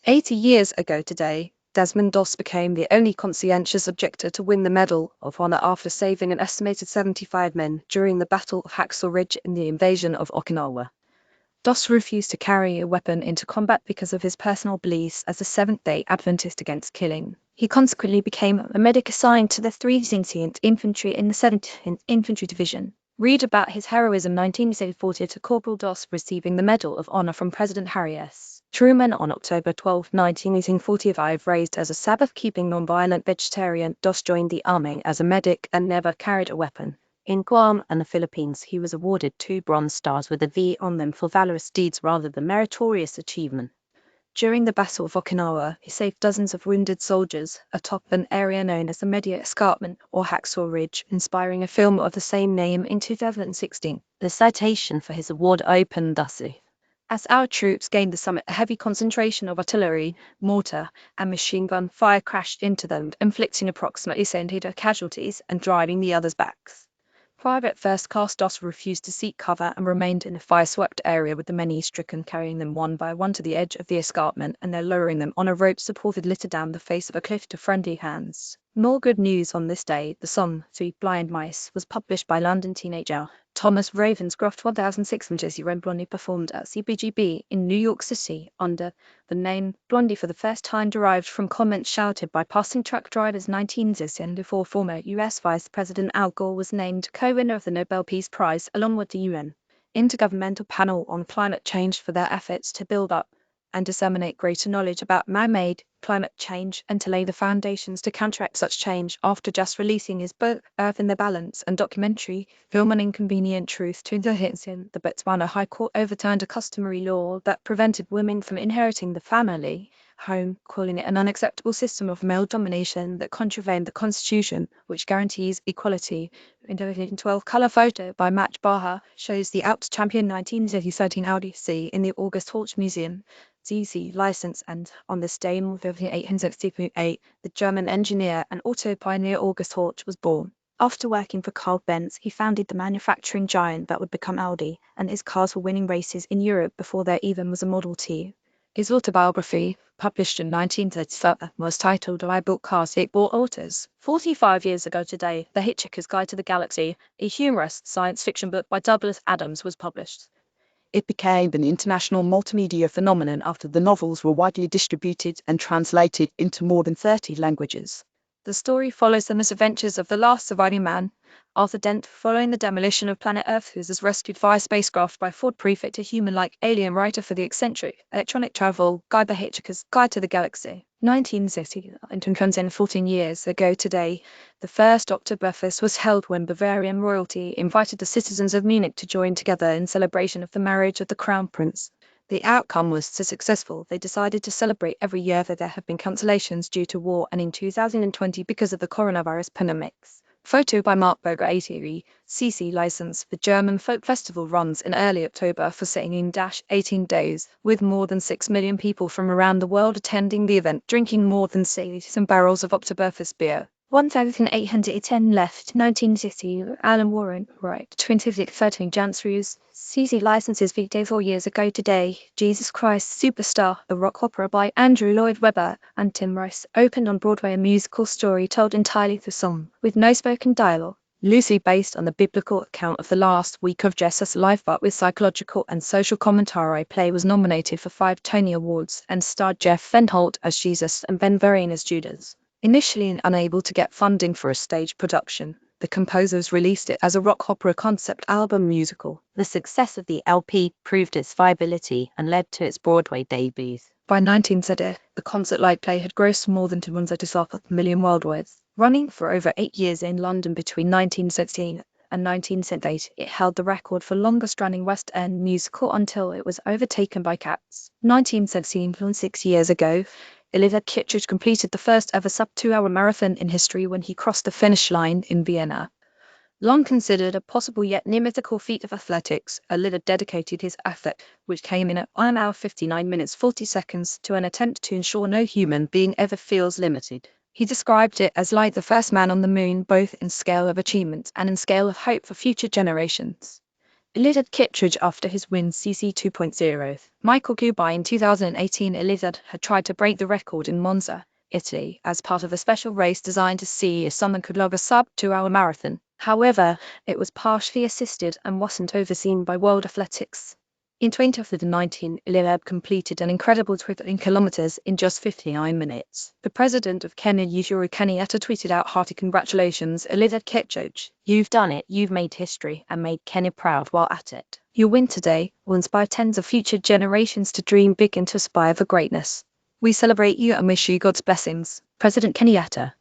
80 years ago today, Desmond Doss became the only conscientious objector to win the Medal of Honor after saving an estimated 75 men during the Battle of Hacksaw Ridge in the invasion of Okinawa. Doss refused to carry a weapon into combat because of his personal beliefs as a Seventh-day Adventist against killing. He consequently became a medic assigned to the 3th Infantry in the 7th Infantry Division. Read about his heroism 1940 to Corporal Doss receiving the Medal of Honor from President Harry S. Truman on October 12, 1945. Raised as a Sabbath-keeping non-violent vegetarian, Doss joined the army as a medic and never carried a weapon. In Guam and the Philippines, he was awarded 2 Bronze Stars with a V on them for valorous deeds rather than meritorious achievement. During the Battle of Okinawa, he saved dozens of wounded soldiers atop an area known as the Media Escarpment or Hacksaw Ridge, inspiring a film of the same name in 2016. The citation for his award opened thus: as our troops gained the summit, a heavy concentration of artillery, mortar, and machine gun fire crashed into them, inflicting approximately 70 casualties and driving the others back. Private First Class Doss refused to seek cover and remained in a fire-swept area with the many stricken, carrying them one by one to the edge of the escarpment and then lowering them on a rope-supported litter down the face of a cliff to friendly hands. More good news on this day. The song, Three Blind Mice, was published by London teenager Thomas Ravenscroft 1600 when Blondie performed at CBGB in New York City under the name Blondie, for the first time derived from comments shouted by passing truck drivers 1964. Former US Vice President Al Gore was named co-winner of the Nobel Peace Prize along with the UN Intergovernmental Panel on Climate Change for their efforts to build up and disseminate greater knowledge about man-made climate change and to lay the foundations to counteract such change. After just releasing his book Earth in the Balance and documentary film An Inconvenient Truth to the Hitsin, the Botswana High Court overturned a customary law that prevented women from inheriting the family home, calling it an unacceptable system of male domination that contravened the Constitution, which guarantees equality. In 2012 color photo by Match Baha shows the Alps champion 1913 Audi C in the August Horch Museum. ZZ license, and on this day in 1868, the German engineer and auto pioneer August Horch was born. After working for Carl Benz, he founded the manufacturing giant that would become Audi, and his cars were winning races in Europe before there even was a Model T. His autobiography, published in 1937, was titled I Built Cars, It Bought Autos. 45 years ago today, The Hitchhiker's Guide to the Galaxy, a humorous science fiction book by Douglas Adams, was published. It became an international multimedia phenomenon after the novels were widely distributed and translated into more than 30 languages. The story follows the misadventures of the last surviving man, Arthur Dent, following the demolition of planet Earth, who is rescued via spacecraft by Ford Prefect, a human-like alien writer for the eccentric electronic travel guide The Hitchhiker's Guide to the Galaxy. 14 years ago today, the first Oktoberfest was held when Bavarian royalty invited the citizens of Munich to join together in celebration of the marriage of the Crown Prince. The outcome was so successful, they decided to celebrate every year that there have been cancellations due to war and in 2020 because of the coronavirus pandemic. Photo by Mark Boger 80 CC license. The German Folk Festival runs in early October for 18 days, with more than 6 million people from around the world attending the event, drinking more than 60 barrels of Oktoberfest beer. 1,810 left. 1960. Alan Warren, right. 2013. Jansrus. CC licenses. Video 4 years ago today. Jesus Christ Superstar, a rock opera by Andrew Lloyd Webber and Tim Rice, opened on Broadway, a musical story told entirely through song, with no spoken dialogue. Loosely based on the biblical account of the last week of Jesus' life, but with psychological and social commentary. Play was nominated for 5 Tony Awards and starred Jeff Van Holt as Jesus and Ben Vereen as Judas. Initially unable to get funding for a stage production, the composers released it as a rock opera concept album musical. The success of the LP proved its viability and led to its Broadway debuts. By 1970, the concert-like play had grossed more than 2.5 million worldwide. Running for over 8 years in London between 1916 and 1978, it held the record for longest-running West End musical until it was overtaken by Cats. 1917, 6 years ago, Oliver Kittredge completed the first ever sub-2-hour marathon in history when he crossed the finish line in Vienna. Long considered a possible yet near mythical feat of athletics, Oliver dedicated his effort, which came in at 1 hour 59 minutes 40 seconds, to an attempt to ensure no human being ever feels limited. He described it as like the first man on the moon, both in scale of achievement and in scale of hope for future generations. Elizabeth Kittredge after his win CC 2.0. Michael Kubai in 2018. Elizabeth had tried to break the record in Monza, Italy, as part of a special race designed to see if someone could log a sub-2-hour marathon. However, it was partially assisted and wasn't overseen by World Athletics. In 2019, Elizabeth completed an incredible 13 kilometers in just 59 minutes. The president of Kenya, Uhuru Kenyatta, tweeted out hearty congratulations, Elizabeth Kittredge. You've done it, you've made history and made Kenya proud while at it. Your win today will inspire tens of future generations to dream big and to aspire for greatness. We celebrate you and wish you God's blessings. President Kenyatta.